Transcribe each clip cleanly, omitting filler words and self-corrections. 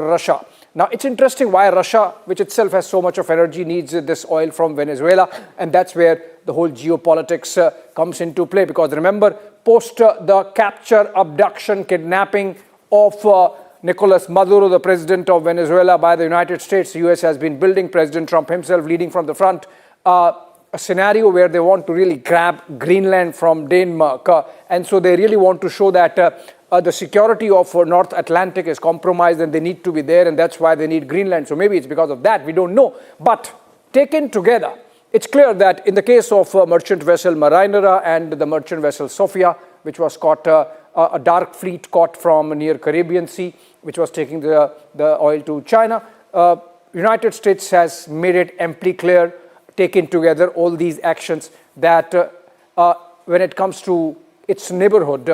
Russia. Now, it's interesting why Russia, which itself has so much of energy, needs this oil from Venezuela, and that's where the whole geopolitics comes into play. Because remember, post the capture, abduction, kidnapping of Nicolas Maduro, the president of Venezuela, by the United States, the US has been building, President Trump himself leading from the front, a scenario where they want to really grab Greenland from Denmark. And so they really want to show that the security of North Atlantic is compromised and they need to be there, and that's why they need Greenland. So maybe it's because of that, we don't know. But taken together, it's clear that in the case of merchant vessel Marinera and the merchant vessel Sofia, which was caught, a dark fleet caught from near Caribbean Sea, which was taking the oil to China, United States has made it amply clear, taken together all these actions, that when it comes to its neighborhood,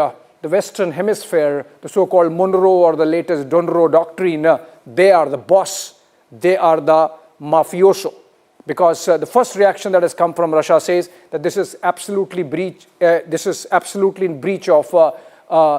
the Western Hemisphere, the so-called Monroe or the latest Donroe doctrine, they are the boss, they are the mafioso. Because the first reaction that has come from Russia says that this is absolutely in breach of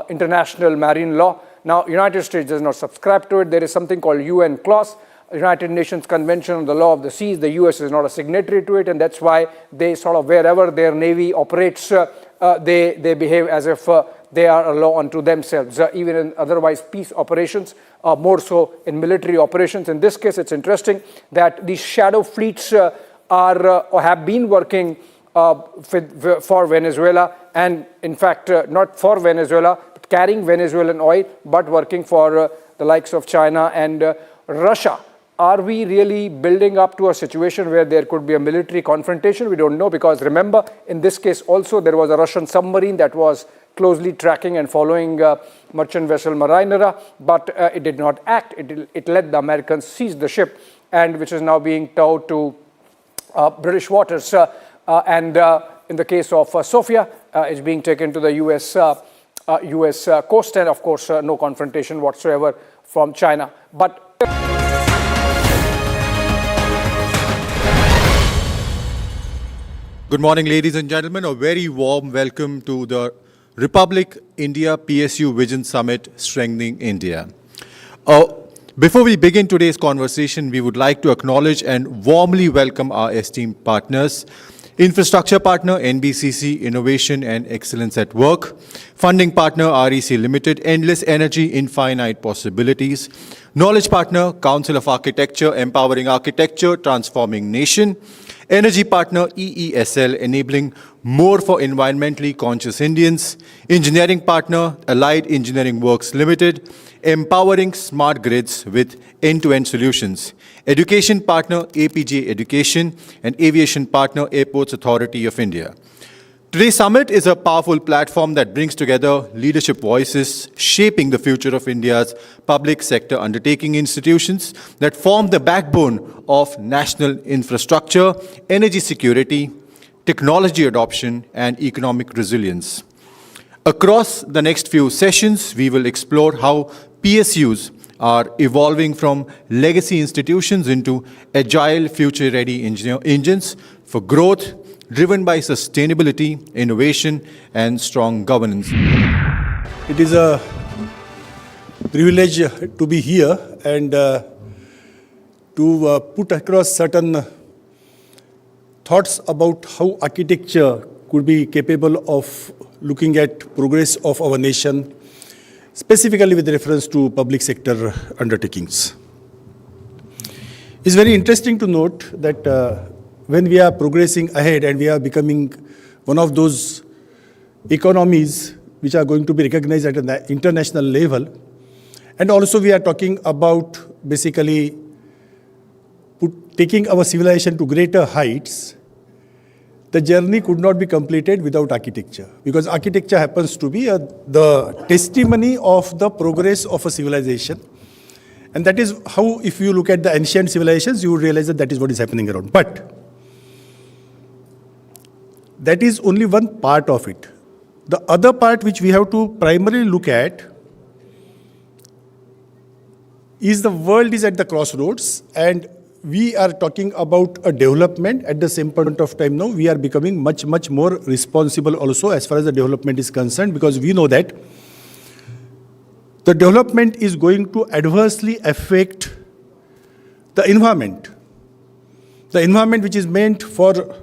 international marine law. Now, United States does not subscribe to it. There is something called UN clause, United Nations Convention on the Law of the Seas. The US is not a signatory to it, and that's why they sort of, wherever their navy operates, they behave as if they are a law unto themselves, even in otherwise peace operations, more so in military operations. In this case, it's interesting that these shadow fleets are or have been working for Venezuela, and in fact, not for Venezuela, but carrying Venezuelan oil, but working for the likes of China and Russia. Are we really building up to a situation where there could be a military confrontation? We don't know, because remember, in this case also, there was a Russian submarine that was closely tracking and following merchant vessel Marinera, but it did not act. It let the Americans seize the ship, and which is now being towed to British waters. And in the case of Sofia, it's being taken to the US coast, and of course, no confrontation whatsoever from China. But good morning, ladies and gentlemen. A very warm welcome to the Republic India PSU Vision Summit, Strengthening India. Before we begin today's conversation, we would like to acknowledge and warmly welcome our esteemed partners. Infrastructure partner, NBCC, Innovation and Excellence at Work. Funding partner, REC Limited, Endless Energy, Infinite Possibilities. Knowledge partner, Council of Architecture, Empowering Architecture, Transforming Nation. Energy partner, EESL, Enabling More for Environmentally Conscious Indians. Engineering partner, Allied Engineering Works Limited, Empowering Smart Grids with End-to-End Solutions. Education partner, APJ Education, and Aviation partner, Airports Authority of India. Today's summit is a powerful platform that brings together leadership voices shaping the future of India's public sector undertaking institutions that form the backbone of national infrastructure, energy security, technology adoption, and economic resilience. Across the next few sessions, we will explore how PSUs are evolving from legacy institutions into agile, future-ready engines for growth, driven by sustainability, innovation, and strong governance. It is a privilege to be here and to put across certain thoughts about how architecture could be capable of looking at progress of our nation, specifically with reference to public sector undertakings. It's very interesting to note that when we are progressing ahead and we are becoming one of those economies which are going to be recognized at an international level, and also we are talking about basically taking our civilization to greater heights, the journey could not be completed without architecture, because architecture happens to be the testimony of the progress of a civilization. And that is how, if you look at the ancient civilizations, you would realize that that is what is happening around. But that is only one part of it. The other part which we have to primarily look at is the world is at the crossroads, and we are talking about a development. At the same point of time now, we are becoming much, much more responsible also as far as the development is concerned, because we know that the development is going to adversely affect the environment which is meant for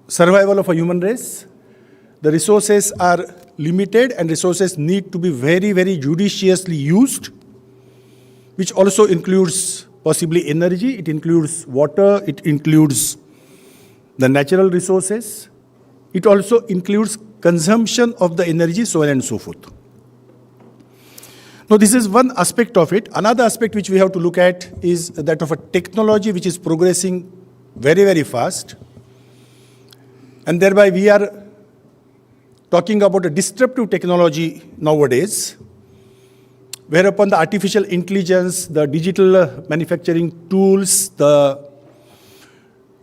survival of a human race. The resources are limited and resources need to be very, very judiciously used, which also includes possibly energy, it includes water, it includes the natural resources, it also includes consumption of the energy, so on and so forth. Now, this is one aspect of it. Another aspect which we have to look at is that of a technology which is progressing very, very fast. And thereby we are talking about a disruptive technology nowadays, whereupon the artificial intelligence, the digital manufacturing tools, the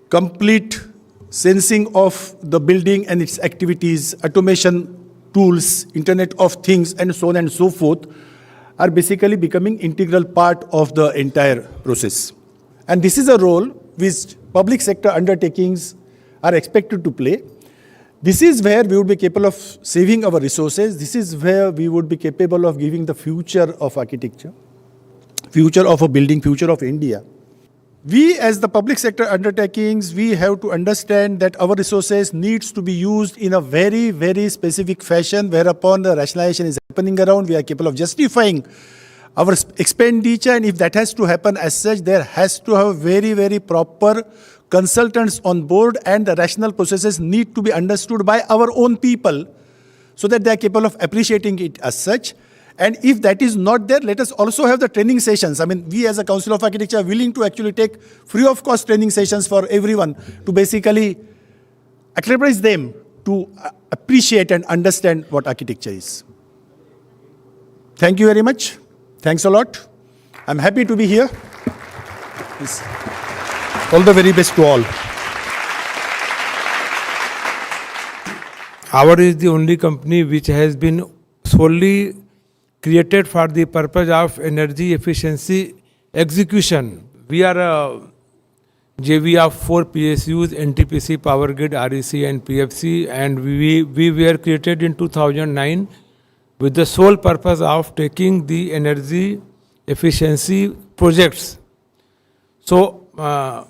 complete sensing of the building and its activities, automation tools, Internet of Things, and so on and so forth, are basically becoming integral part of the entire process. And this is a role which public sector undertakings are expected to play. This is where we would be capable of saving our resources. This is where we would be capable of giving the future of architecture, future of a building, future of India. We as the public sector undertakings, we have to understand that our resources needs to be used in a very, very specific fashion, whereupon the rationalization is happening around. We are capable of justifying our expenditure, and if that has to happen as such, there has to have very, very proper consultants on board, and the rational processes need to be understood by our own people so that they are capable of appreciating it as such. And if that is not there, let us also have the training sessions. I mean, we as a Council of Architecture are willing to actually take free of cost training sessions for everyone to basically acclimatize them to appreciate and understand what architecture is. Thank you very much. Thanks a lot. I'm happy to be here. Yes. All the very best to all. Our is the only company which has been solely created for the purpose of energy efficiency execution. We are a JV of 4 PSUs, NTPC, Power Grid, REC and PFC, and we were created in 2009 with the sole purpose of taking the energy efficiency projects. So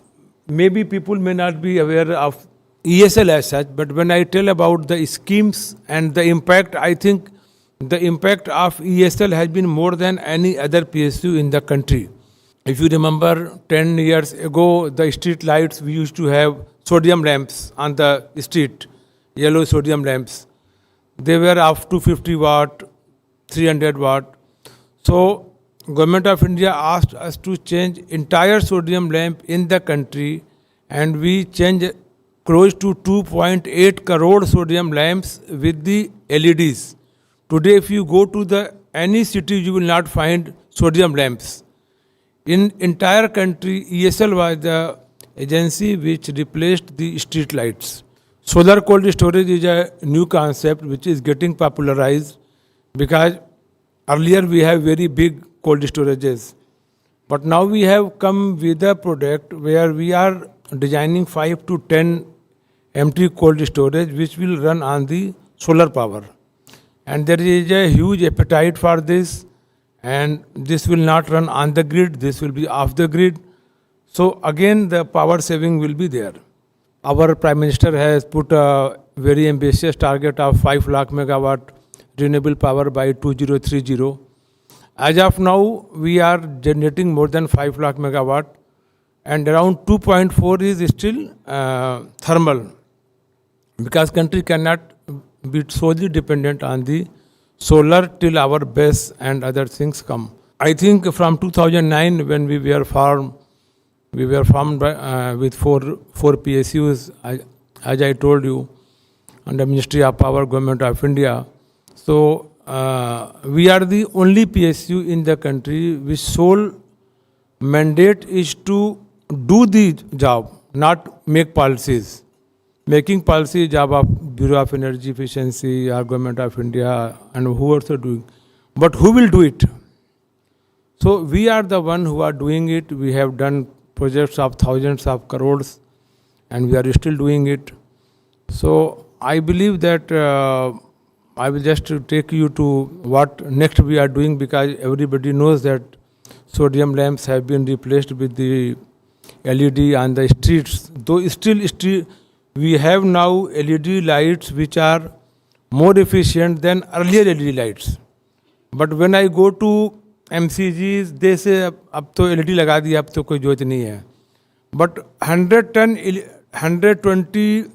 maybe people may not be aware of ESL as such, but when I tell about the schemes and the impact, I think the impact of ESL has been more than any other PSU in the country. If you remember, 10 years ago, the street lights, we used to have sodium lamps on the street, yellow sodium lamps. They were of 250 watt, 300 watt. So, Government of India asked us to change entire sodium lamp in the country, and we changed close to 2.8 crore sodium lamps with the LEDs. Today, if you go to any city, you will not find sodium lamps. In entire country, ESL was the agency which replaced the street lights. Solar cold storage is a new concept which is getting popularized, because earlier we have very big cold storages. But now we have come with a product where we are designing 5 to 10 empty cold storage which will run on the solar power. And there is a huge appetite for this, and this will not run on the grid, this will be off the grid. So again, the power saving will be there. Our Prime Minister has put a very ambitious target of 5 lakh megawatt renewable power by 2030. As of now, we are generating more than 5 lakh megawatt, and around 2.4 is still thermal, because country cannot be solely dependent on the solar till our BESS and other things come. I think from 2009, when we were formed with four PSUs, as I told you, under Ministry of Power, Government of India. So we are the only PSU in the country which sole mandate is to do the job, not make policies. Making policy is job of Bureau of Energy Efficiency or Government of India, and who also doing. But who will do it? So we are the one who are doing it. We have done projects of thousands of crores, and we are still doing it. So I believe that I will just take you to what next we are doing, because everybody knows that sodium lamps have been replaced with the LED on the streets. Though still we have now LED lights which are more efficient than earlier LED lights. But when I go to MCGs, they say अब तो LED लगा दिया, अब तो कोई जरूरत नहीं है. But 120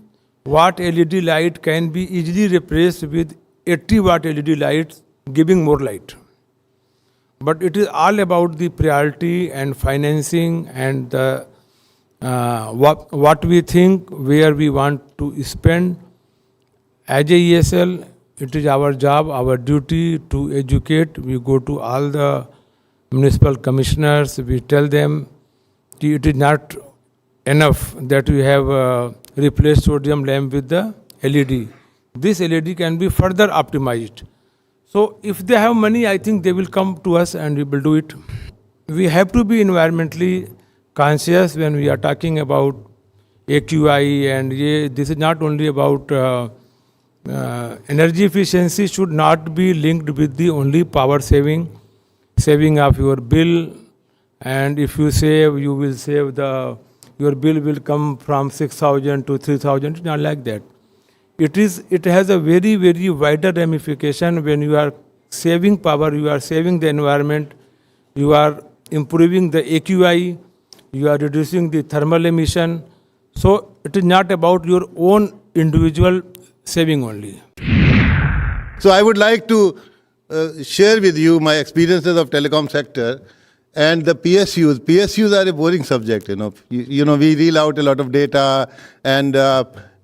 watt LED light can be easily replaced with 80 watt LED lights, giving more light. But it is all about the priority and financing and the, what we think, where we want to spend. As a ESL, it is our job, our duty to educate. We go to all the municipal commissioners, we tell them it is not enough that we have replaced sodium lamp with the LED. This LED can be further optimized. So if they have money, I think they will come to us and we will do it. We have to be environmentally conscious when we are talking about AQI, and this is not only about energy efficiency should not be linked with the only power saving of your bill. And if you save, you will save your bill will come from 6,000 to 3,000. It's not like that. It has a very, very wider ramification. When you are saving power, you are saving the environment, you are improving the AQI, you are reducing the thermal emission. So it is not about your own individual saving only. So I would like to share with you my experiences of telecom sector and the PSUs. PSUs are a boring subject, we reel out a lot of data and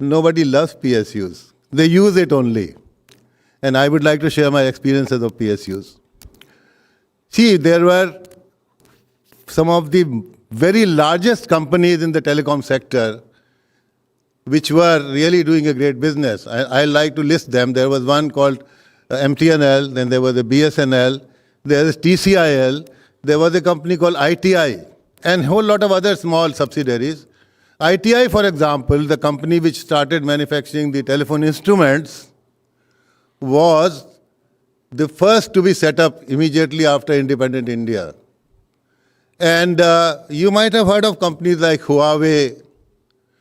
nobody loves PSUs. They use it only. And I would like to share my experiences of PSUs. See, there were some of the very largest companies in the telecom sector which were really doing a great business. I like to list them. There was one called MTNL, then there was a BSNL, there is TCIL, there was a company called ITI, and a whole lot of other small subsidiaries. ITI, for example, the company which started manufacturing the telephone instruments, was the first to be set up immediately after independent India. And you might have heard of companies like Huawei,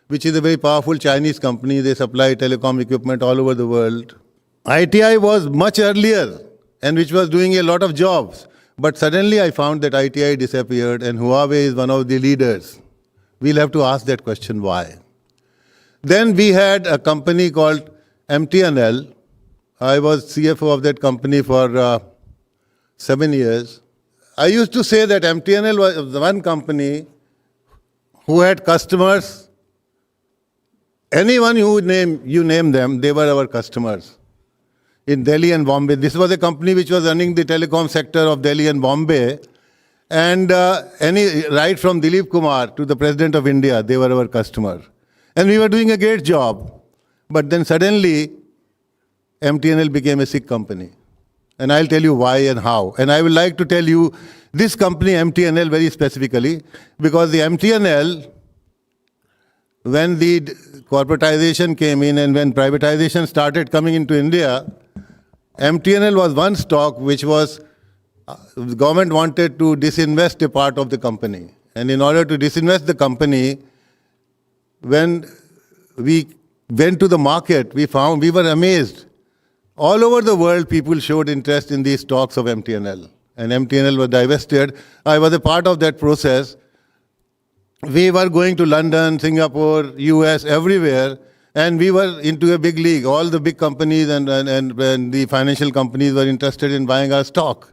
which is a very powerful Chinese company. They supply telecom equipment all over the world. ITI was much earlier and which was doing a lot of jobs. But suddenly I found that ITI disappeared and Huawei is one of the leaders. We'll have to ask that question, why? Then we had a company called MTNL. I was CFO of that company for 7 years. I used to say that MTNL was the one company who had customers. Anyone you name them, they were our customers. In Delhi and Bombay. This was a company which was running the telecom sector of Delhi and Bombay. And right from Dilip Kumar to the President of India, they were our customer. And we were doing a great job. But then suddenly, MTNL became a sick company. And I'll tell you why and how. And I would like to tell you this company, MTNL, very specifically, because the MTNL, when the corporatization came in and when privatization started coming into India, MTNL was one stock which was, the government wanted to disinvest a part of the company. And in order to disinvest the company, when we went to the market, we were amazed. All over the world, people showed interest in these stocks of MTNL. And MTNL was divested. I was a part of that process. We were going to London, Singapore, US, everywhere. And we were into a big league. All the big companies and the financial companies were interested in buying our stock.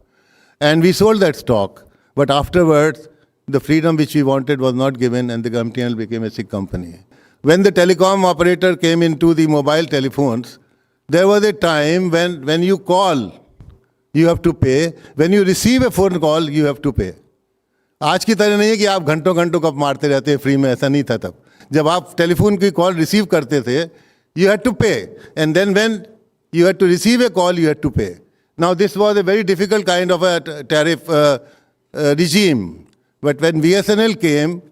And we sold that stock. But afterwards, the freedom which we wanted was not given and the MTNL became a sick company. When the telecom operator came into the mobile telephones, there was a time when you call, you have to pay. When you receive a phone call, you have to pay. आज की तरह नहीं है कि आप घंटों घंटों कब मारते रहते हैं फ्री में, ऐसा नहीं था तब. जब आप टेलीफोन की कॉल रिसीव करते थे, you had to pay. And then when you had to receive a call, you had to pay. Now this was a very difficult kind of a tariff regime. But when BSNL came,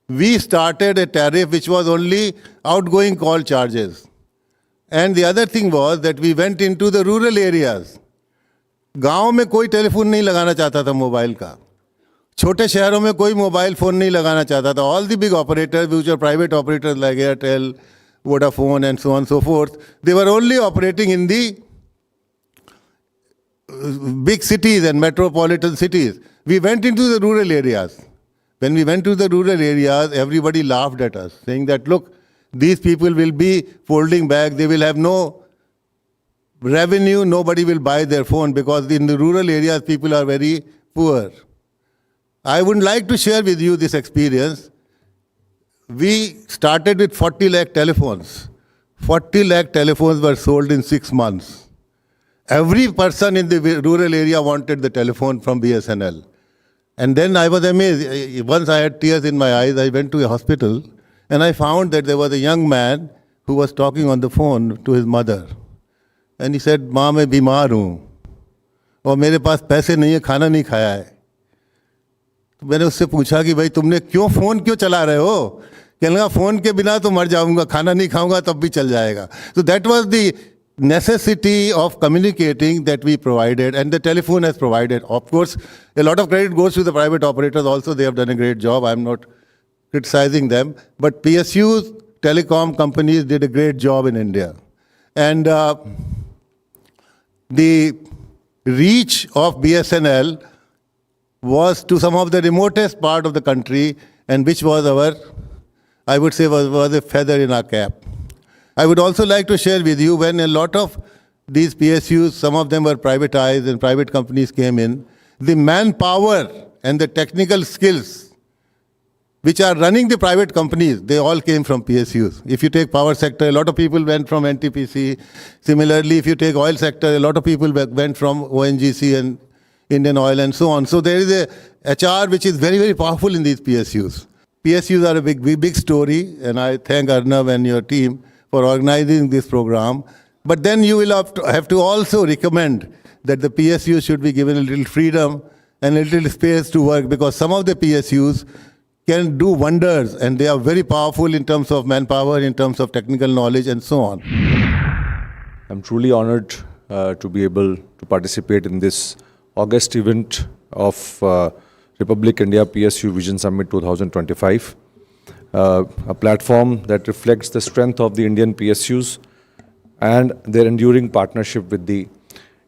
we started a tariff which was only outgoing call charges. And the other thing was that we went into the rural areas. गांव में कोई telephone नहीं लगाना चाहता था mobile का. छोटे शहरों में कोई मोबाइल फोन नहीं लगाना चाहता था. All the big operators, which are private operators like Airtel, Vodafone and so on and so forth, they were only operating in the big cities and metropolitan cities. We went into the rural areas. When we went to the rural areas, everybody laughed at us, saying that, look, these people will be folding back, they will have no revenue, nobody will buy their phone because in the rural areas, people are very poor. I would like to share with you this experience. We started with 40 lakh telephones. 40 lakh telephones were sold in 6 months. Every person in the rural area wanted the telephone from BSNL. And then I was amazed. Once I had tears in my eyes, I went to a hospital and I found that there was a young man who was talking on the phone to his mother. And he said, "माँ मैं बीमार हूँ और मेरे पास पैसे नहीं है, खाना नहीं खाया है." तो मैंने उससे पूछा कि भाई तुमने फ़ोन क्यों चला रहे हो? कहने लगा फ़ोन के बिना तो मर जाऊँगा, खाना नहीं खाऊँगा तब भी चल जाएगा. So that was the necessity of communicating that we provided, and the telephone has provided. Of course, a lot of credit goes to the private operators also. They have done a great job. I'm not criticizing them. But PSUs, telecom companies did a great job in India. And the reach of BSNL was to some of the remotest part of the country, and which was our, I would say, was a feather in our cap. I would also like to share with you when a lot of these PSUs, some of them were privatized and private companies came in, the manpower and the technical skills which are running the private companies, they all came from PSUs. If you take power sector, a lot of people went from NTPC. Similarly, if you take oil sector, a lot of people went from ONGC and Indian Oil and so on. So there is a HR which is very, very powerful in these PSUs. PSUs are a big story, and I thank Arnab and your team for organizing this program. But then you will have to also recommend that the PSUs should be given a little freedom and a little space to work, because some of the PSUs can do wonders and they are very powerful in terms of manpower, in terms of technical knowledge and so on. I'm truly honored to be able to participate in this August event of Republic India PSU Vision Summit 2025. A platform that reflects the strength of the Indian PSUs and their enduring partnership with the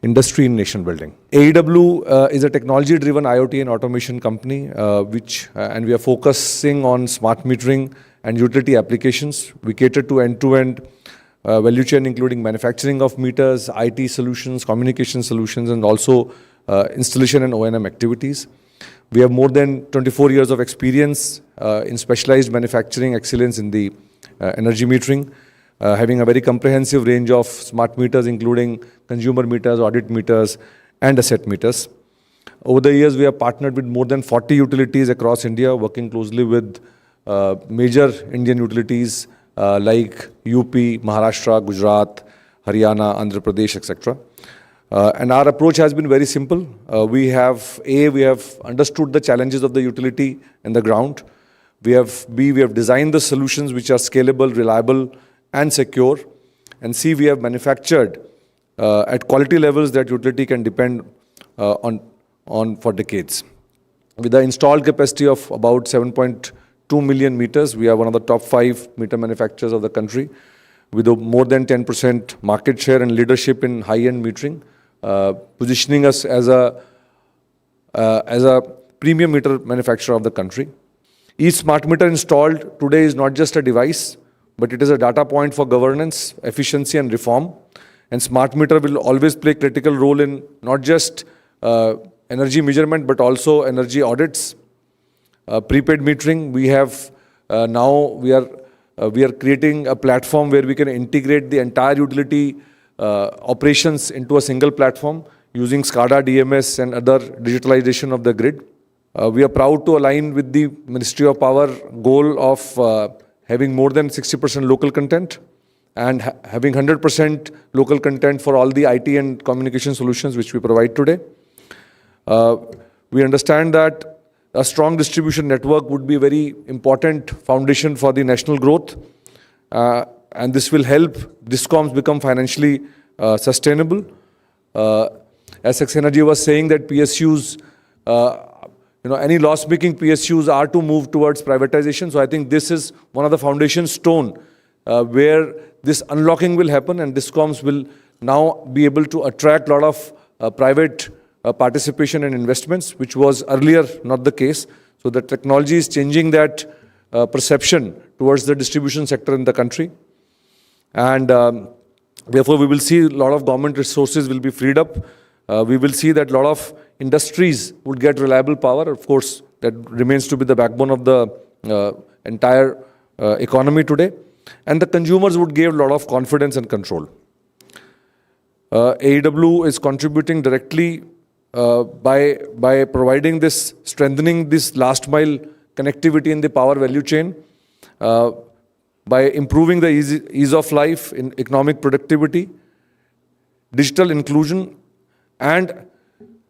industry in nation building. AEW is a technology-driven IoT and automation company, and we are focusing on smart metering and utility applications. We cater to end-to-end value chain, including manufacturing of meters, IT solutions, communication solutions, and also installation and O&M activities. We have more than 24 years of experience in specialized manufacturing excellence in the energy metering, having a very comprehensive range of smart meters, including consumer meters, audit meters, and asset meters. Over the years, we have partnered with more than 40 utilities across India, working closely with major Indian utilities like UP, Maharashtra, Gujarat, Haryana, Andhra Pradesh, etc. And our approach has been very simple. We have understood the challenges of the utility and the ground. We have designed the solutions which are scalable, reliable, and secure. And C, we have manufactured at quality levels that utility can depend on for decades. With the installed capacity of about 7.2 million meters, we are one of the top 5 meter manufacturers of the country, with more than 10% market share and leadership in high-end metering, positioning us as a premium meter manufacturer of the country. Each smart meter installed today is not just a device, but it is a data point for governance, efficiency, and reform. And smart meter will always play a critical role in not just energy measurement, but also energy audits. Prepaid metering, we are creating a platform where we can integrate the entire utility operations into a single platform using SCADA, DMS, and other digitalization of the grid. We are proud to align with the Ministry of Power goal of having more than 60% local content and having 100% local content for all the IT and communication solutions which we provide today. We understand that a strong distribution network would be a very important foundation for the national growth. and this will help DISCOMs become financially sustainable. As Energy was saying that PSUs, any loss-making PSUs are to move towards privatization. So I think this is one of the foundation stone where this unlocking will happen, and DISCOMs will now be able to attract a lot of private participation and investments, which was earlier not the case. So the technology is changing that perception towards the distribution sector in the country. And therefore, we will see a lot of government resources will be freed up. We will see that a lot of industries would get reliable power. Of course, that remains to be the backbone of the entire economy today. And the consumers would give a lot of confidence and control. AEW is contributing directly by providing this, strengthening this last mile connectivity in the power value chain, by improving the ease of life in economic productivity, digital inclusion, and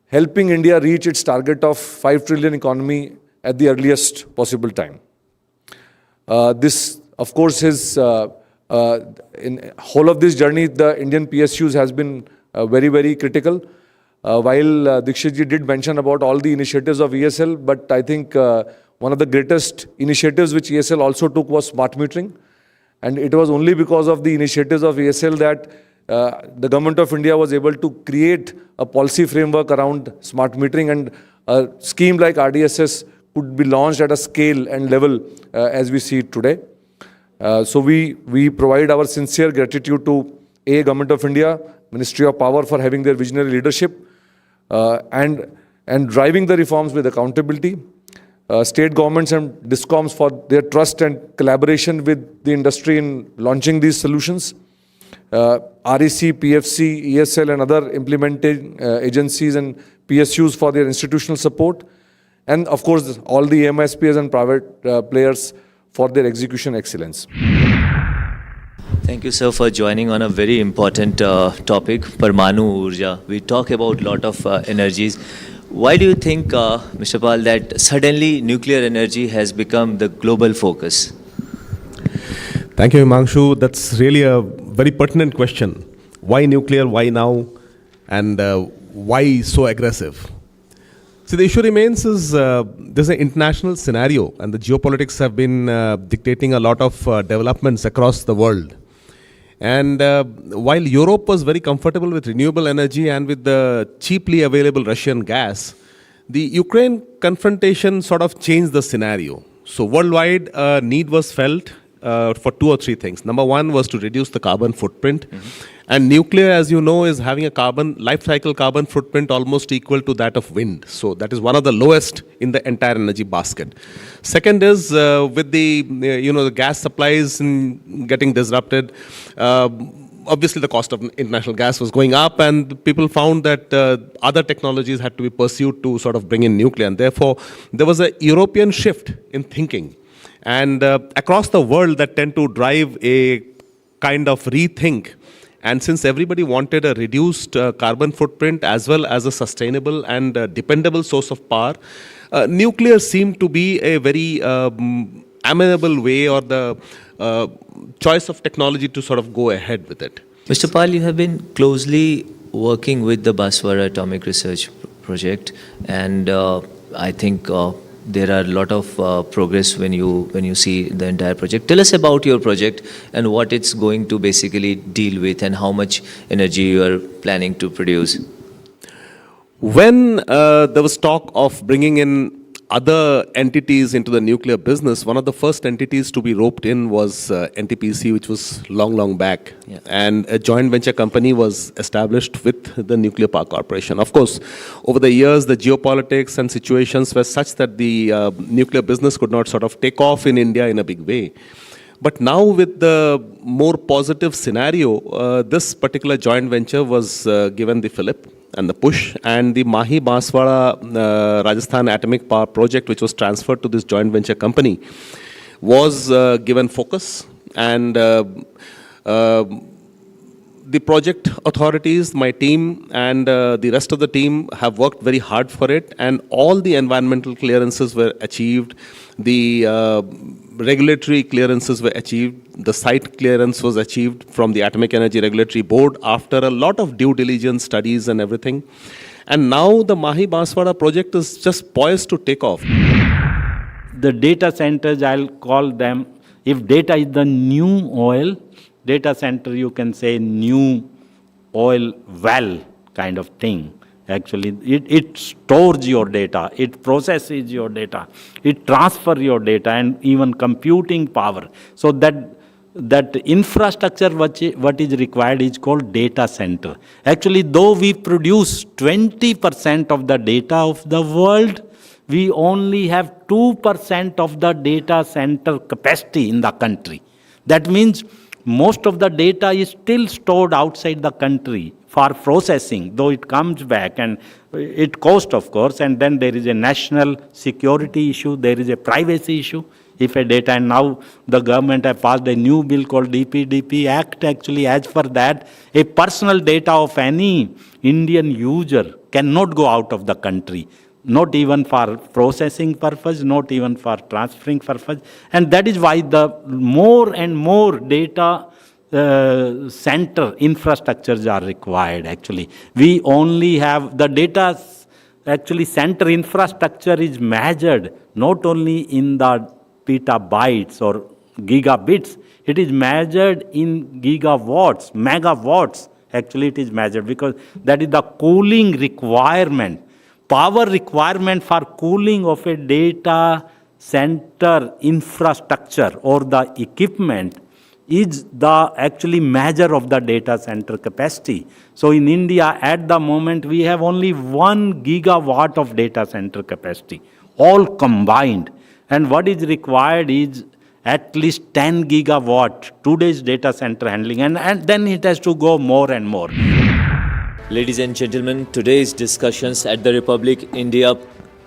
helping India reach its target of 5 trillion economy at the earliest possible time. This, of course, is in whole of this journey, the Indian PSUs has been very, very critical. While Dikshitji did mention about all the initiatives of ESL, but I think one of the greatest initiatives which ESL also took was smart metering. And it was only because of the initiatives of ESL that the government of India was able to create a policy framework around smart metering, and a scheme like RDSS could be launched at a scale and level as we see it today. So we provide our sincere gratitude to Government of India, Ministry of Power for having their visionary leadership and driving the reforms with accountability. State governments and DISCOMs for their trust and collaboration with the industry in launching these solutions. REC, PFC, ESL and other implementing agencies and PSUs for their institutional support. And of course, all the MSPs and private players for their execution excellence. Thank you, sir, for joining on a very important topic, Parmanu Urja. We talk about a lot of energies. Why do you think, Mr. Pal, that suddenly nuclear energy has become the global focus? Thank you, Himanshu. That's really a very pertinent question. Why nuclear? Why now? And why so aggressive? See, the issue remains is there's an international scenario, and the geopolitics have been dictating a lot of developments across the world. And while Europe was very comfortable with renewable energy and with the cheaply available Russian gas, the Ukraine confrontation sort of changed the scenario. So worldwide, a need was felt for 2 or 3 things. Number one was to reduce the carbon footprint. And nuclear, as you know, is having a life cycle carbon footprint almost equal to that of wind. So that is one of the lowest in the entire energy basket. Second is with the, the gas supplies getting disrupted, obviously the cost of international gas was going up, and people found that other technologies had to be pursued to sort of bring in nuclear. And therefore, there was a European shift in thinking. And across the world, that tend to drive a kind of rethink. And since everybody wanted a reduced carbon footprint as well as a sustainable and dependable source of power, nuclear seemed to be a very amenable way, or the choice of technology to sort of go ahead with it. Mr. Pal, you have been closely working with the Baswara Atomic Research Project, and I think there are a lot of progress when you see the entire project. Tell us about your project and what it's going to basically deal with, and how much energy you are planning to produce. When there was talk of bringing in other entities into the nuclear business, one of the first entities to be roped in was NTPC, which was long back. Yeah. And a joint venture company was established with the Nuclear Power Corporation. Of course, over the years, the geopolitics and situations were such that the nuclear business could not sort of take off in India in a big way. But now with the more positive scenario, this particular joint venture was given the fillip and the push, and the Mahi Banswara Rajasthan Atomic Power Project, which was transferred to this joint venture company, was given focus. And the project authorities, my team, and the rest of the team have worked very hard for it, and all the environmental clearances were achieved. The regulatory clearances were achieved. The site clearance was achieved from the Atomic Energy Regulatory Board after a lot of due diligence studies and everything. And now the Mahi Banswara project is just poised to take off. The data centers, I'll call them, if data is the new oil, data center you can say new oil well kind of thing. Actually, it stores your data, it processes your data, it transfers your data and even computing power. So that infrastructure what is required is called data center. Actually, though we produce 20% of the data of the world, we only have 2% of the data center capacity in the country. That means most of the data is still stored outside the country for processing, though it comes back and it costs, of course, and then there is a national security issue, there is a privacy issue. If a data, and now the government has passed a new bill called DPDP Act, actually, as for that, a personal data of any Indian user cannot go out of the country. Not even for processing purpose, not even for transferring purpose. And that is why the more and more data center infrastructures are required, actually. We only have the data, actually center infrastructure is measured not only in the petabytes or gigabits, it is measured in gigawatts, megawatts, actually it is measured because that is the cooling requirement. Power requirement for cooling of a data center infrastructure or the equipment is the actually measure of the data center capacity. So in India, at the moment, we have only 1 gigawatt of data center capacity, all combined. And what is required is at least 10 gigawatt today's data center handling, and then it has to go more and more. Ladies and gentlemen, today's discussions at the Republic India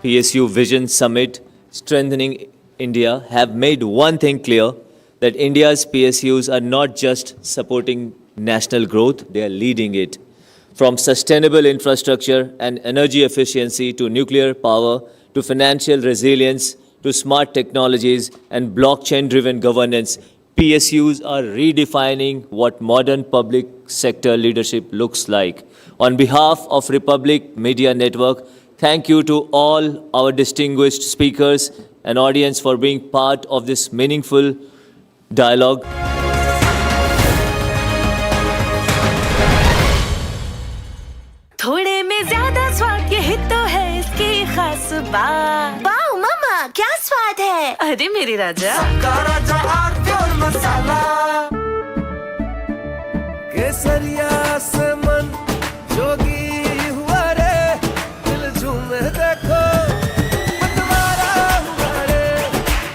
PSU Vision Summit, Strengthening India, have made one thing clear, that India's PSUs are not just supporting national growth, they are leading it. From sustainable infrastructure and energy efficiency to nuclear power to financial resilience to smart technologies and blockchain-driven governance, PSUs are redefining what modern public sector leadership looks like. On behalf of Republic Media Network, thank you to all our distinguished speakers and audience for being part of this meaningful dialogue. थोड़े में ज्यादा स्वाद यही तो है इसकी खास बात। वाओ मम्मा, क्या स्वाद है? अरे मेरी राजा, सबका राजा और मसाला। केसरिया से मन जोगी हुआ रे, दिल झूमे देखो मतवारा हुआ रे।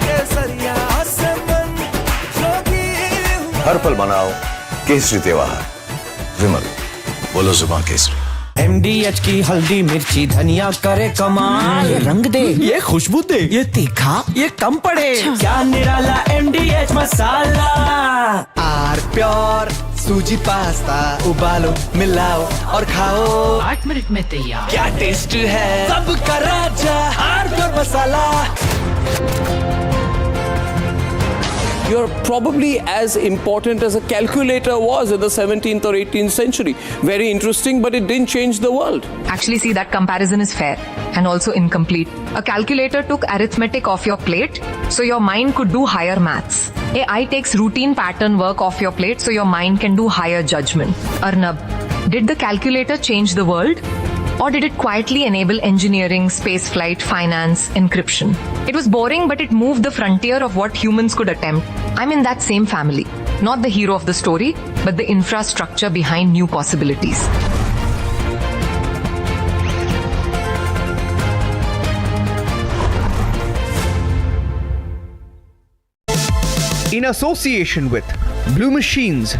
केसरिया से मन जोगी हुआ। हर पल मनाओ केसरी त्योहार। विमल, बोलो जुबान केसरी। MDH की हल्दी मिर्ची धनिया करे कमाल, ये रंग दे, ये खुशबू दे, ये तीखा, ये कम पड़े, क्या निराला MDH मसाला। आर प्योर सूजी पास्ता, उबालो मिलाओ और खाओ, 8 मिनट में तैयार। क्या टेस्ट है, सबका राजा are pure masala. You're probably as important as a calculator was in the 17th or 18th century. Very interesting, but it didn't change the world. Actually, see, that comparison is fair and also incomplete. A calculator took arithmetic off your plate, so your mind could do higher maths. AI takes routine pattern work off your plate, so your mind can do higher judgment. Arnab, did the calculator change the world? Or did it quietly enable engineering, spaceflight, finance, encryption? It was boring, but it moved the frontier of what humans could attempt. I'm in that same family. Not the hero of the story, but the infrastructure behind new possibilities. In association with Blue Machines,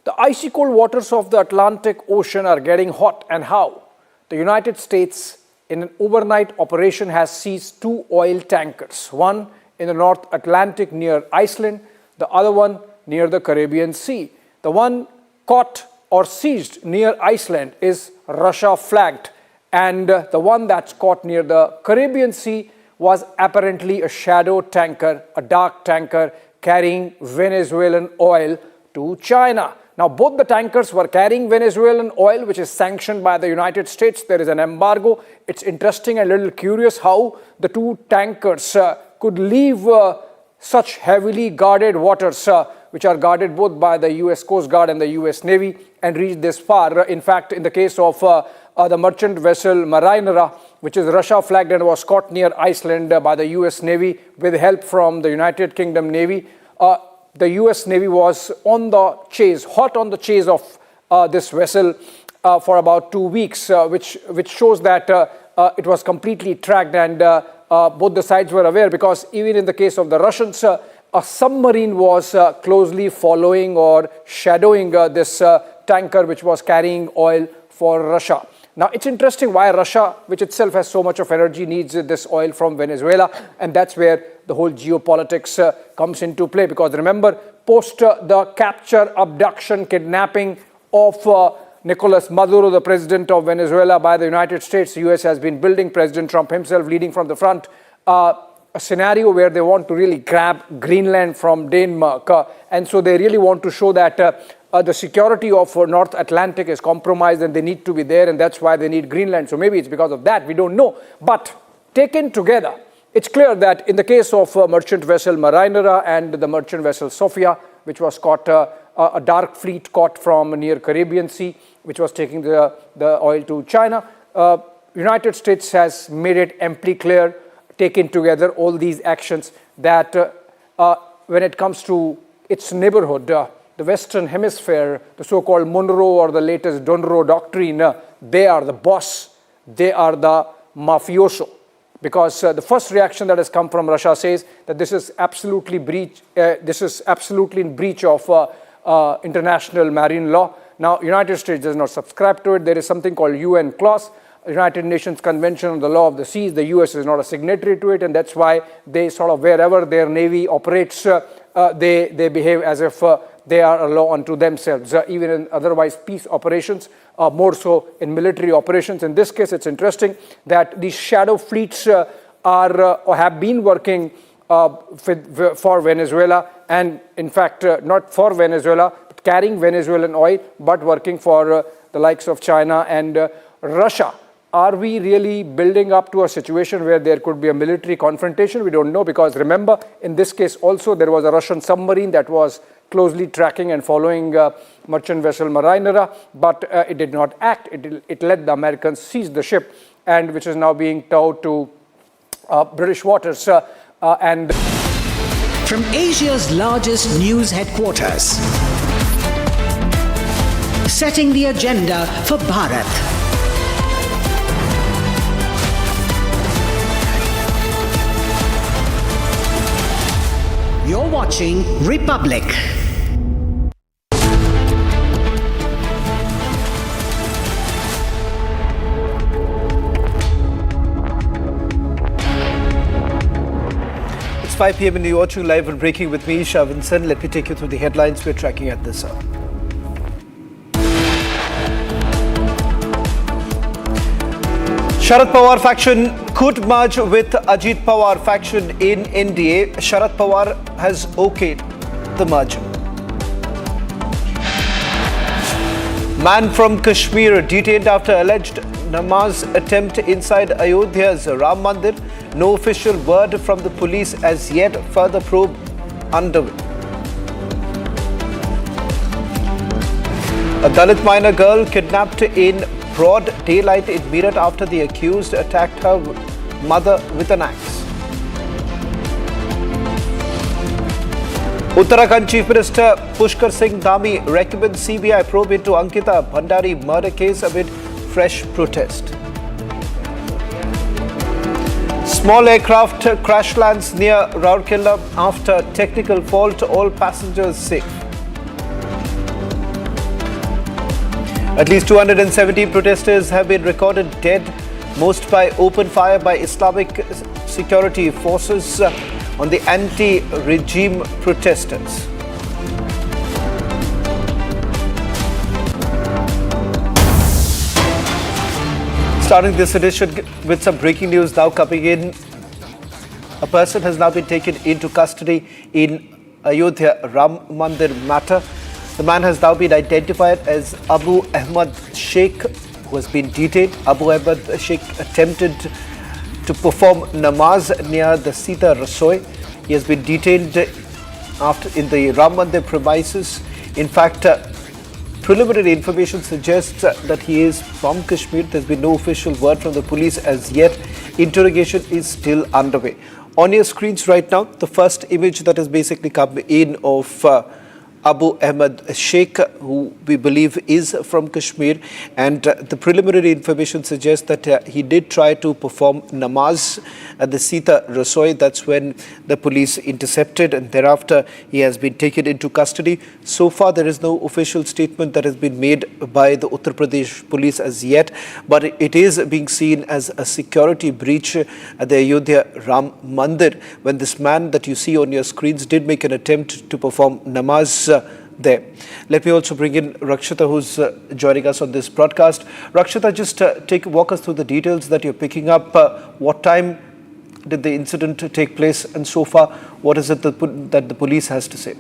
The icy cold waters of the Atlantic Ocean are getting hot, and how? the United States, in an overnight operation, has seized 2 oil tankers, one in the North Atlantic near Iceland, the other one near the Caribbean Sea. The one caught or seized near Iceland is Russia flagged, and the one that's caught near the Caribbean Sea was apparently a shadow tanker, a dark tanker carrying Venezuelan oil to China. Now, both the tankers were carrying Venezuelan oil, which is sanctioned by the United States. There is an embargo. It's interesting and a little curious how the 2 tankers could leave such heavily guarded waters, which are guarded both by the US Coast Guard and the US Navy, and reach this far. In fact, in the case of the merchant vessel Maritime, which is Russia flagged and was caught near Iceland by the US Navy with help from the United Kingdom Navy, the US Navy was on the chase, hot on the chase of this vessel for about 2 weeks, which shows that it was completely tracked, and both the sides were aware, because even in the case of the Russians, a submarine was closely following or shadowing this tanker which was carrying oil for Russia. Now, it's interesting why Russia, which itself has so much of energy, needs this oil from Venezuela, and that's where the whole geopolitics comes into play. Because remember, post the capture, abduction, kidnapping of Nicolas Maduro, the president of Venezuela, by the United States, the US has been building, President Trump himself leading from the front, a scenario where they want to really grab Greenland from Denmark. And so they really want to show that the security of North Atlantic is compromised and they need to be there, and that's why they need Greenland. So maybe it's because of that, we don't know. But taken together, it's clear that in the case of merchant vessel Maritime and the merchant vessel Sofia, which was caught, a dark fleet caught from near Caribbean Sea, which was taking the oil to China, United States has made it amply clear, taken together all these actions, that when it comes to its neighborhood, the Western Hemisphere, the so-called Monroe or the latest Donroe doctrine, they are the boss, they are the mafioso. Because the first reaction that has come from Russia says that this is absolutely in breach of international marine law. Now, United States does not subscribe to it. There is something called UN clause, United Nations Convention on the Law of the Seas. The US is not a signatory to it, and that's why they sort of, wherever their navy operates, they behave as if they are a law unto themselves, even in otherwise peace operations, more so in military operations. In this case, it's interesting that these shadow fleets are or have been working for Venezuela, and in fact, not for Venezuela, but carrying Venezuelan oil, but working for the likes of China and Russia. Are we really building up to a situation where there could be a military confrontation? We don't know, because remember, in this case also, there was a Russian submarine that was closely tracking and following merchant vessel Maritime, but it did not act. It let the Americans seize the ship, and which is now being towed to British waters. And from Asia's largest news headquarters, setting the agenda for Bharat. You're watching Republic. It's 5 p.m. and you're watching Live and Breaking with me, Shah Vincent. Let me take you through the headlines we're tracking at this hour. Sharad Pawar faction could merge with Ajit Pawar faction in NDA. Sharad Pawar has okayed the merger. Man from Kashmir detained after alleged namaz attempt inside Ayodhya's Ram Mandir. No official word from the police as yet. Further probe underway. A Dalit minor girl kidnapped in broad daylight in Meerut after the accused attacked her mother with an axe. Uttarakhand Chief Minister Pushkar Singh Dhami recommends CBI probe into Ankita Bhandari murder case amid fresh protest. Small aircraft crash lands near Rourkela after technical fault. All passengers safe. At least 270 protesters have been recorded dead, most by open fire by Islamic security forces on the anti-regime protesters. Starting this edition with some breaking news now coming in. A person has now been taken into custody in Ayodhya Ram Mandir matter. The man has now been identified as Abu Ahmad Sheikh, who has been detained. Abu Ahmad Sheikh attempted to perform namaz near the Sita Rasoi. He has been detained in the Ram Mandir premises. In fact, preliminary information suggests that he is from Kashmir. There's been no official word from the police as yet. Interrogation is still underway. On your screens right now, the first image that has basically come in of Abu Ahmad Sheikh, who we believe is from Kashmir, and the preliminary information suggests that he did try to perform namaz at the Sita Rasoi. That's when the police intercepted, and thereafter he has been taken into custody. So far there is no official statement that has been made by the Uttar Pradesh police as yet, but it is being seen as a security breach at the Ayodhya Ram Mandir when this man that you see on your screens did make an attempt to perform namaz there. Let me also bring in Rakshita, who's joining us on this broadcast. Rakshita, just walk us through the details that you're picking up. What time did the incident take place, and so far, what is it that the police has to say?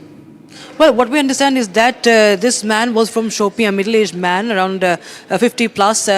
Well, what we understand is that this man was from Shopian, a middle-aged man, around 50 plus.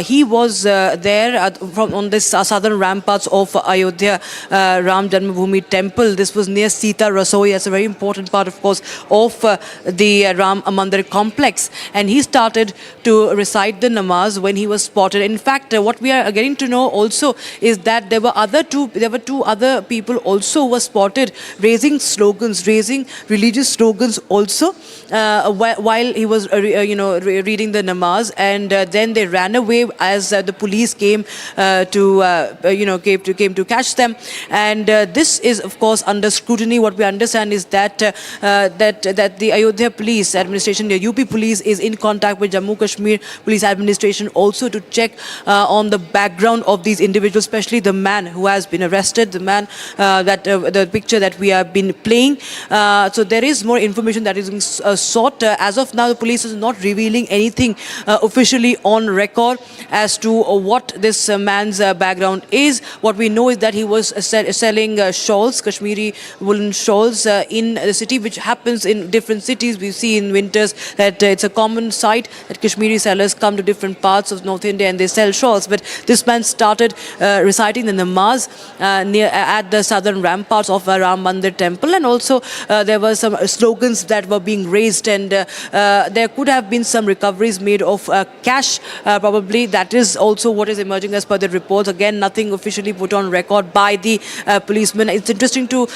He was there on this southern ramparts of Ayodhya Ram Janmabhoomi temple. This was near Sita Rasoi. That's a very important part, of course, of the Ram Mandir complex. And he started to recite the namaz when he was spotted. In fact, what we are getting to know also is that there were two other people also who were spotted raising slogans, raising religious slogans also while he was reading the namaz, and then they ran away as the police came to catch them. And this is, of course, under scrutiny. What we understand is that the Ayodhya police administration, the UP police, is in contact with Jammu Kashmir police administration also to check on the background of these individuals, especially the man who has been arrested, the man the picture that we have been playing. So there is more information that is being sought. As of now, the police is not revealing anything officially on record as to what this man's background is. What we know is that he was selling shawls, Kashmiri woolen shawls in the city, which happens in different cities. We see in winters that it's a common sight that Kashmiri sellers come to different parts of North India and they sell shawls. But this man started reciting the namaz at the southern ramparts of Ram Mandir temple, and also there were some slogans that were being raised, and there could have been some recoveries made of cash probably. That is also what is emerging as per the reports. Again, nothing officially put on record by the policemen. It's interesting to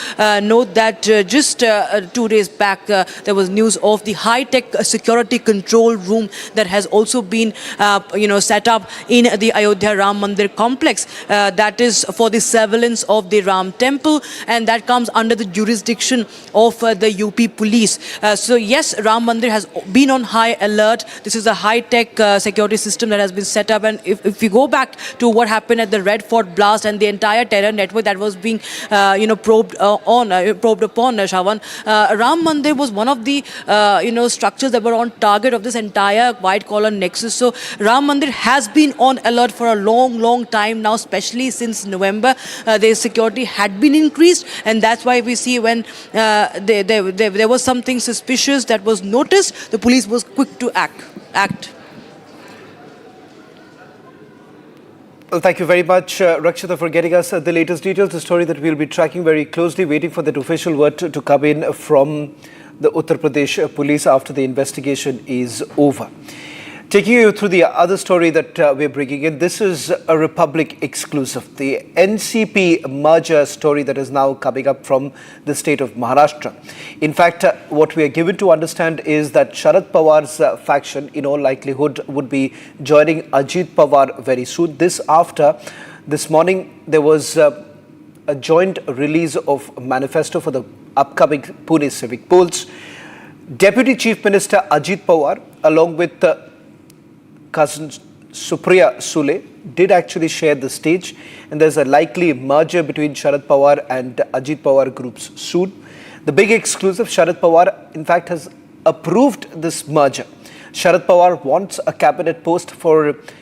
note that just 2 days back there was news of the high-tech security control room that has also been set up in the Ayodhya Ram Mandir complex. That is for the surveillance of the Ram temple, and that comes under the jurisdiction of the UP police. So yes, Ram Mandir has been on high alert. This is a high-tech security system that has been set up, and if we go back to what happened at the Red Fort blast and the entire terror network that was being probed upon, Shawan, Ram Mandir was one of the structures that were on target of this entire white-collar nexus. So Ram Mandir has been on alert for a long time now, especially since November. The security had been increased, and that's why we see when there was something suspicious that was noticed, the police was quick to act. Well, thank you very much, Rakshita, for getting us the latest details, the story that we'll be tracking very closely, waiting for that official word to come in from the Uttar Pradesh police after the investigation is over. Taking you through the other story that we're bringing in, this is a Republic exclusive. The NCP merger story that is now coming up from the state of Maharashtra. In fact, what we are given to understand is that Sharad Pawar's faction, in all likelihood, would be joining Ajit Pawar very soon. This after, this morning, there was a joint release of a manifesto for the upcoming Pune civic polls. Deputy Chief Minister Ajit Pawar, along with cousin Supriya Sule did actually share the stage, and there's a likely merger between Sharad Pawar and Ajit Pawar groups soon. The big exclusive, Sharad Pawar in fact has approved this merger. Sharad Pawar wants a cabinet post for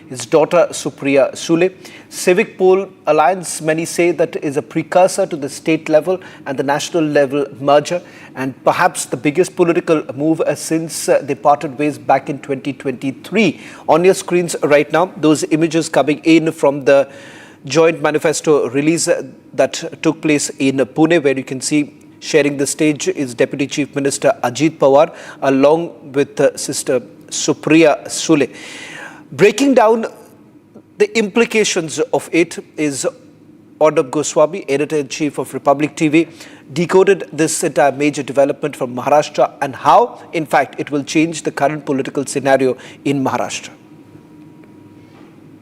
his daughter Supriya Sule. Civic Poll Alliance, many say that is a precursor to the state level and the national level merger, and perhaps the biggest political move since they parted ways back in 2023. On your screens right now, those images coming in from the joint manifesto release that took place in Pune, where you can see sharing the stage is Deputy Chief Minister Ajit Pawar along with Sister Supriya Sule. Breaking down the implications of it is Arnab Goswami, Editor-in-Chief of Republic TV, decoded this entire major development from Maharashtra and how, in fact, it will change the current political scenario in Maharashtra.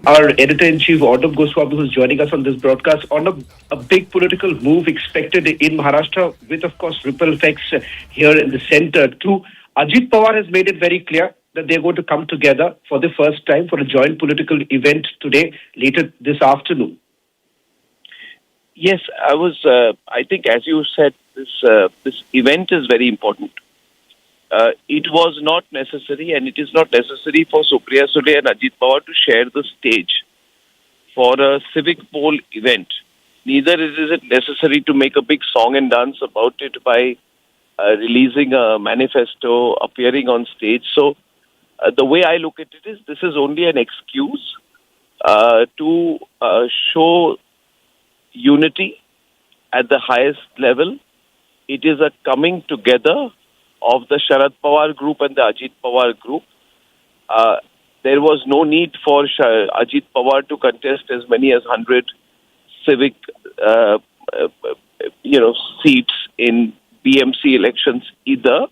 Our Editor-in-Chief, Arnab Goswami, who's joining us on this broadcast, on a big political move expected in Maharashtra with, of course, ripple effects here in the center too. Ajit Pawar has made it very clear that they're going to come together for the first time for a joint political event today, later this afternoon. Yes, I think, as you said, this event is very important. It was not necessary, and it is not necessary for Supriya Sule and Ajit Pawar to share the stage for a civic poll event. Neither is it necessary to make a big song and dance about it by releasing a manifesto, appearing on stage. So the way I look at it is, this is only an excuse to show unity at the highest level. It is a coming together of the Sharad Pawar group and the Ajit Pawar group. There was no need for Ajit Pawar to contest as many as 100 civic seats in BMC elections either,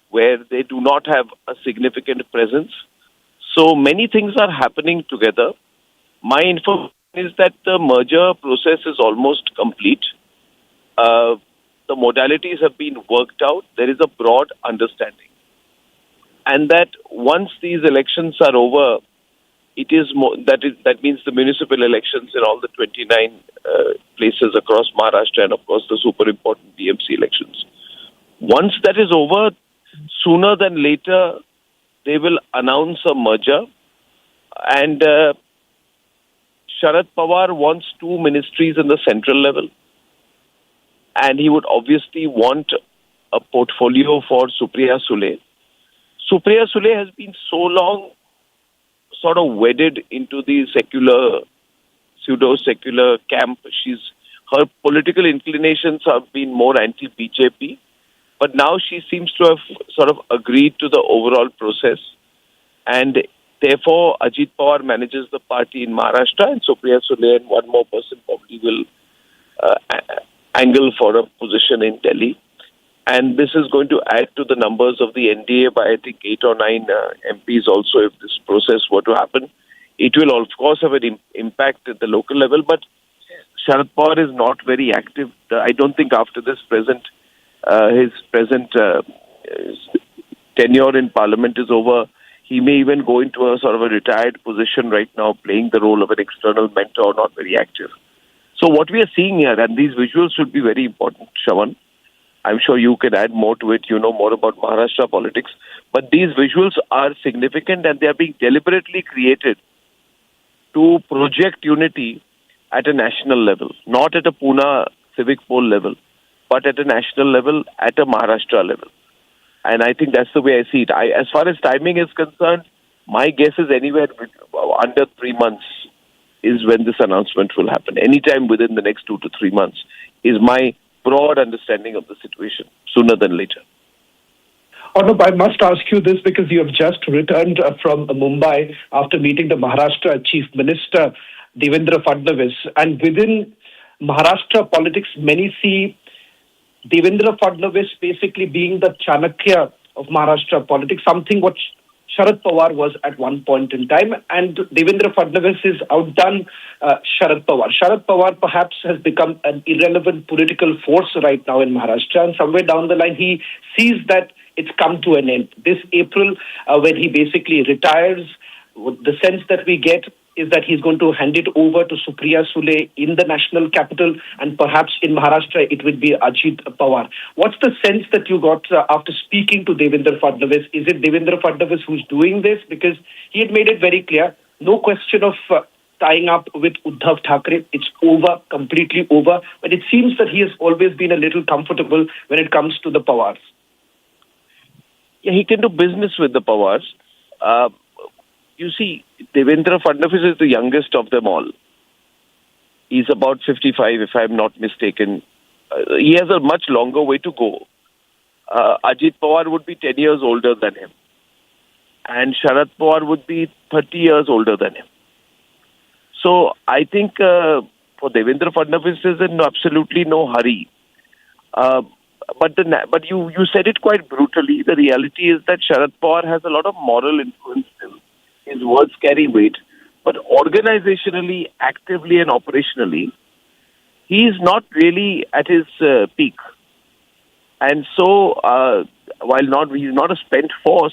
where they do not have a significant presence. So many things are happening together. My information is that the merger process is almost complete. The modalities have been worked out. There is a broad understanding. And that once these elections are over, that means the municipal elections in all the 29 places across Maharashtra, and of course the super important BMC elections. Once that is over, sooner than later, they will announce a merger. And Sharad Pawar wants 2 ministries in the central level. And he would obviously want a portfolio for Supriya Sule. Supriya Sule has been so long sort of wedded into the pseudo-secular camp. Her political inclinations have been more anti-BJP. But now she seems to have sort of agreed to the overall process. And therefore, Ajit Pawar manages the party in Maharashtra, and Supriya Sule and one more person probably will angle for a position in Delhi. And this is going to add to the numbers of the NDA by, I think, 8 or 9 MPs also if this process were to happen. It will, of course, have an impact at the local level, but Sharad Pawar is not very active. I don't think after this his present tenure in Parliament is over. He may even go into a sort of a retired position right now, playing the role of an external mentor, not very active. So what we are seeing here, and these visuals should be very important, Shravan. I'm sure you can add more to it. You know more about Maharashtra politics. But these visuals are significant, and they are being deliberately created to project unity at a national level, not at a Pune civic poll level, but at a national level, at a Maharashtra level. And I think that's the way I see it. As far as timing is concerned, my guess is anywhere under 3 months is when this announcement will happen. Anytime within the next 2 to 3 months is my broad understanding of the situation, sooner than later. Arnab, I must ask you this because you have just returned from Mumbai after meeting the Maharashtra Chief Minister, Devendra Fadnavis. And within Maharashtra politics, many see Devendra Fadnavis basically being the Chanakya of Maharashtra politics, something what Sharad Pawar was at one point in time, and Devendra Fadnavis has outdone Sharad Pawar. Sharad Pawar perhaps has become an irrelevant political force right now in Maharashtra, and somewhere down the line he sees that it's come to an end. This April, when he basically retires, the sense that we get is that he's going to hand it over to Supriya Sule in the national capital, and perhaps in Maharashtra it would be Ajit Pawar. What's the sense that you got after speaking to Devendra Fadnavis? Is it Devendra Fadnavis who's doing this? Because he had made it very clear, no question of tying up with Uddhav Thackeray. It's over, completely over. But it seems that he has always been a little comfortable when it comes to the Pawars. Yeah, he can do business with the Pawars. You see, Devendra Fadnavis is the youngest of them all. He's about 55, if I'm not mistaken. He has a much longer way to go. Ajit Pawar would be 10 years older than him. And Sharad Pawar would be 30 years older than him. So I think for Devendra Fadnavis, there's absolutely no hurry. But you said it quite brutally. The reality is that Sharad Pawar has a lot of moral influence still. His words carry weight. But organizationally, actively and operationally, he is not really at his peak. And so, while he's not a spent force,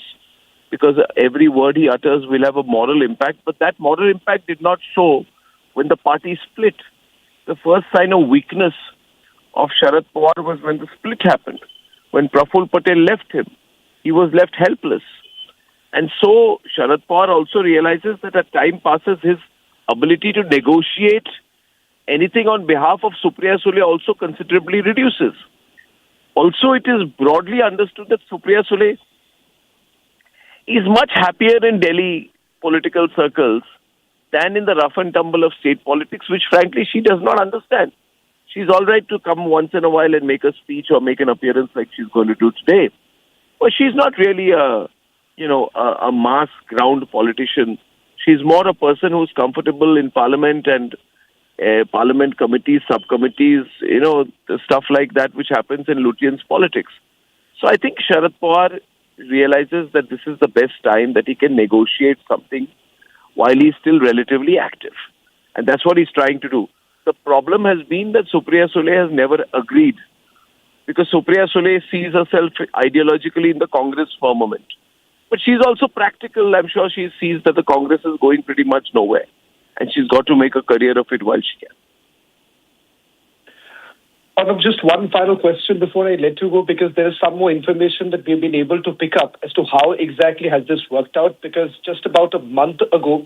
because every word he utters will have a moral impact, but that moral impact did not show when the party split. The first sign of weakness of Sharad Pawar was when the split happened. When Praful Patel left him, he was left helpless. And so Sharad Pawar also realizes that as time passes, his ability to negotiate anything on behalf of Supriya Sule also considerably reduces. Also, it is broadly understood that Supriya Sule is much happier in Delhi political circles than in the rough and tumble of state politics, which frankly she does not understand. She's all right to come once in a while and make a speech or make an appearance like she's going to do today. But she's not really a mass ground politician. She's more a person who's comfortable in parliament and parliament committees, subcommittees, the stuff like that which happens in Lutyens politics. So I think Sharad Pawar realizes that this is the best time that he can negotiate something while he's still relatively active. And that's what he's trying to do. The problem has been that Supriya Sule has never agreed, because Supriya Sule sees herself ideologically in the Congress firmament. But she's also practical. I'm sure she sees that the Congress is going pretty much nowhere, and she's got to make a career of it while she can. Arnab, just one final question before I let you go, because there is some more information that we've been able to pick up as to how exactly has this worked out. Because just about a month ago,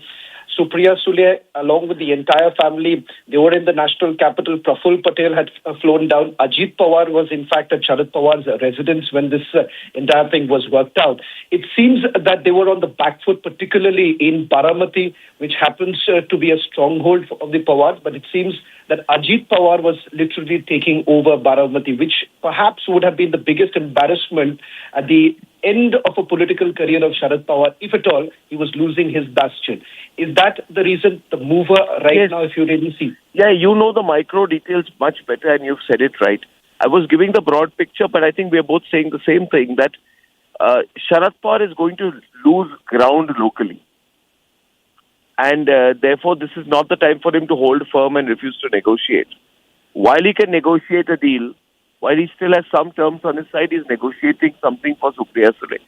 Supriya Sule, along with the entire family, they were in the national capital. Praful Patel had flown down. Ajit Pawar was, in fact, at Sharad Pawar's residence when this entire thing was worked out. It seems that they were on the back foot, particularly in Baramati, which happens to be a stronghold of the Pawars. But it seems that Ajit Pawar was literally taking over Baramati, which perhaps would have been the biggest embarrassment at the end of a political career of Sharad Pawar, if at all he was losing his bastion. Is that the reason, the mover right now, if you really see? Yeah, you know the micro details much better, and you've said it right. I was giving the broad picture, but I think we are both saying the same thing, that Sharad Pawar is going to lose ground locally. And therefore, this is not the time for him to hold firm and refuse to negotiate. While he can negotiate a deal, while he still has some terms on his side, he's negotiating something for Supriya Sule.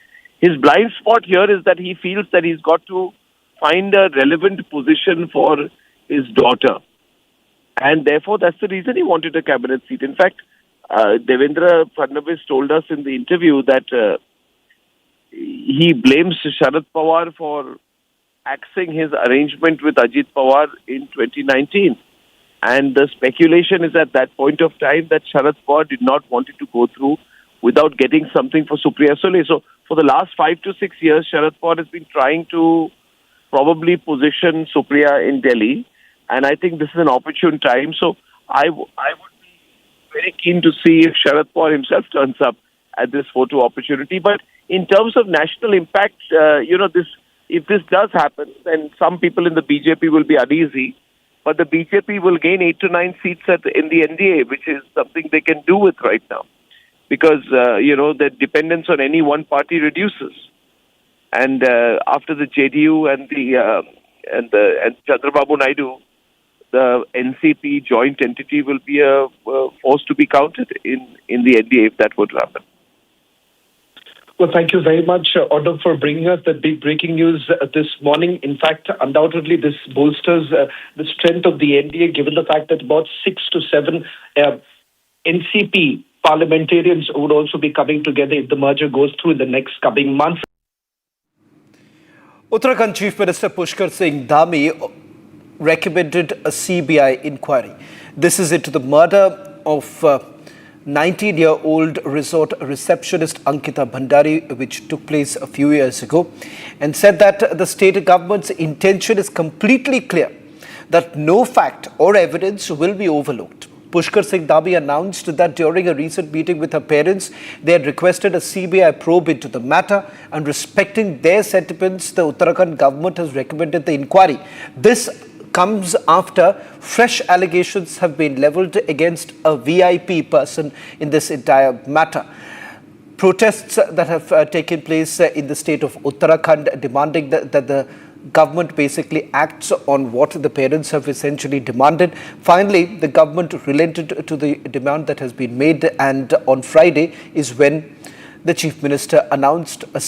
His blind spot here is that he feels that he's got to find a relevant position for his daughter. And therefore, that's the reason he wanted a cabinet seat. In fact, Devendra Fadnavis told us in the interview that he blames Sharad Pawar for axing his arrangement with Ajit Pawar in 2019. And the speculation is at that point of time that Sharad Pawar did not want it to go through without getting something for Supriya Sule. So for the last 5 to 6 years, Sharad Pawar has been trying to probably position Supriya in Delhi. And I think this is an opportune time. So I would be very keen to see if Sharad Pawar himself turns up at this photo opportunity. But in terms of national impact, if this does happen, then some people in the BJP will be uneasy. But the BJP will gain 8 to 9 seats in the NDA, which is something they can do with right now, because the dependence on any one party reduces. And after the JDU and Chandrababu Naidu, the NCP joint entity will be a force to be counted in the NDA if that were to happen. Well, thank you very much, Arnab, for bringing us that big breaking news this morning. In fact, undoubtedly, this bolsters the strength of the NDA, given the fact that about 6 to 7 NCP parliamentarians would also be coming together if the merger goes through in the next coming months. Uttarakhand Chief Minister Pushkar Singh Dhami recommended a CBI inquiry. This is into the murder of 19-year-old resort receptionist Ankita Bhandari, which took place a few years ago, and said that the state government's intention is completely clear, that no fact or evidence will be overlooked. Pushkar Singh Dhami announced that during a recent meeting with her parents, they had requested a CBI probe into the matter, and respecting their sentiments, the Uttarakhand government has recommended the inquiry. This comes after fresh allegations have been levelled against a VIP person in this entire matter. Protests that have taken place in the state of Uttarakhand demanding that the government basically acts on what the parents have essentially demanded. Finally, the government relented to the demand that has been made, and on Friday is when the Chief Minister announced a